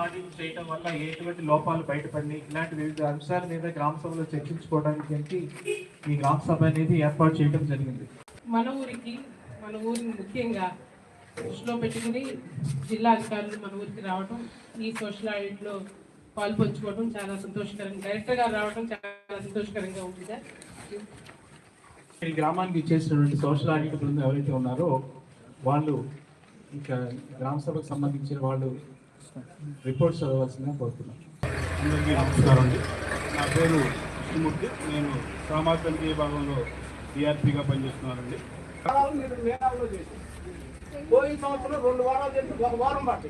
Audit చేయడం వల్ల ఎటువంటి లోపాలు బయటపడినాయి, ఇలాంటి వివిధ అంశాల మీద గ్రామ సభలో చర్చించుకోవడానికి ఈ గ్రామ సభ అనేది ఏర్పాటు చేయడం జరిగింది. మన ఊరిని ముఖ్యంగా దృష్టిలో పెట్టుకుని జిల్లా అధికారులు మన ఊరికి రావడం, ఈ సోషల్ ఆడిట్లో పాల్పంచుకోవడం చాలా సంతోషకరంగా, డైరెక్టర్ గారు రావడం చాలా సంతోషకరంగా ఉంది సార్. ఈ గ్రామానికి చేసినటువంటి సోషల్ ఆడిట్ బృందం ఎవరైతే ఉన్నారో వాళ్ళు ఇంకా గ్రామ సభకు సంబంధించిన వాళ్ళు రిపోర్ట్స్ చదవాల్సిందిగా కోరుతున్నాను. అందరికీ నమస్కారం అండి. నా పేరు కృష్ణమూర్తి. నేను సామాజిక విభాగంలో డిఆర్పీగా పనిచేస్తున్నానండి. పోయిన సంవత్సరం 2 వారాలు చేసి 1 వారం పట్టి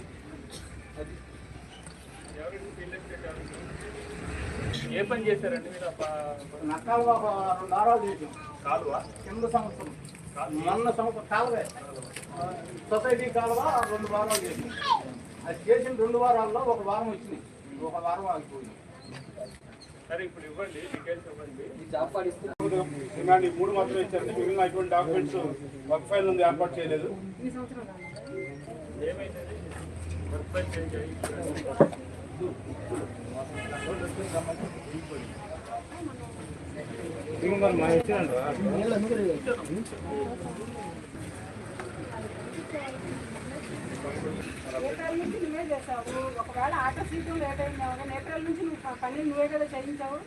ఏ పని చేశారండి మీరు? నక్కలు 2 వారాలు చేసాం. కాలువ కింద సంవత్సరం మొన్న సంవత్సరం కాలువే సొసైటీ కాలువ 2 వారాలు చేసాం. అది చేసిన 2 వారాల్లో 1 వారం వచ్చినాయి, 1 వారం ఆగిపోయింది. సరే, ఇప్పుడు ఇవ్వండి, డీటెయిల్స్ ఇవ్వండి. డిమాండ్ 3 మాత్రం ఇచ్చారండి. మిగిలిన అటువంటి డాక్యుమెంట్స్ వర్క్ ఫైల్ నుండి ఏర్పాటు చేయలేదు. ఏమైంది వర్క్ ఫైల్ చేంజ్ అయ్యి ఏప్రిల్ నుంచి నువ్వే చేసావు. ఒకవేళ ఆటో సీటు లేట్ అయింది, ఏప్రిల్ నుంచి నువ్వు పని నువ్వే కదా చేయించావు.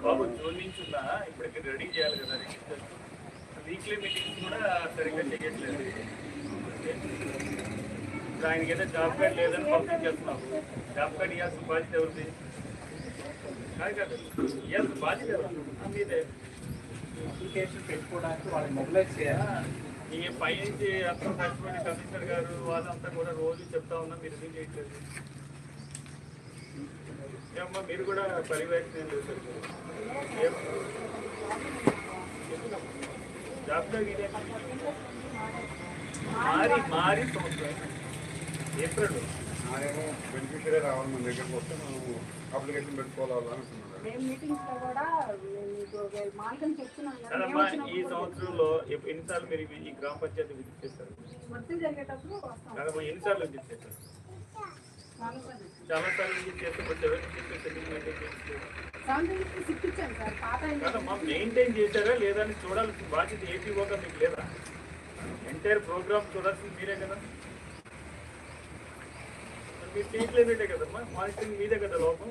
బాబు జూన్ నుంచి ఉందా? ఇప్పటికి రెడీ చేయాలి కదా. వీక్లీ మీటింగ్స్ కూడా సరిగ్గా చేయట్లేదు. ఆయనకి ఏదో జాబ్ కార్డ్ లేదని పంపించేస్తున్నావు. జాబ్ కార్డ్ ఇవ్వాల్సిన బాధ్యత ఎవరిది? కాదు కదా, ఇవ్వాల్సిన బాధ్యత ఎవరు? మీదే. అప్లికేషన్ పెట్టుకోవడానికి వాళ్ళని మొబిలైజ్ చేయాలి. ఈ పై నుంచి అసలు కష్టపడి కమిషనర్ గారు వాళ్ళంతా కూడా రోజు చెప్తా ఉన్నా, మీరు ఎందుకు చేయట్లేదు? ఏమమ్మా మీరు కూడా పర్యవేక్షణ లేదు సార్. జాబ్ కార్డ్ ఇదే మారి సంవత్సరం ఏప్రిల్ బెనిఫిషియరీ రావాలి మన దగ్గరకు వస్తే మనం అప్లికేషన్ పెట్టుకోవాలనుకున్నాం. ఈ సంవత్సరంలో ఎన్నిసార్లు మీరు ఈ గ్రామ పంచాయతీ విజిట్ చేస్తారు? ఎన్నిసార్లు విజిట్ చేస్తారు? చాలా సార్లు విజిట్ చేస్తే మెయింటైన్ చేశారా లేదా అని చూడాల్సిన బాధ్యత ఏపీఓగా మీకు లేదా? ఎంటైర్ ప్రోగ్రామ్ చూడాల్సింది మీరే కదా. మీరు చేయట్లేదే కదమ్మా, మానిటరింగ్ మీదే కదా లోపం.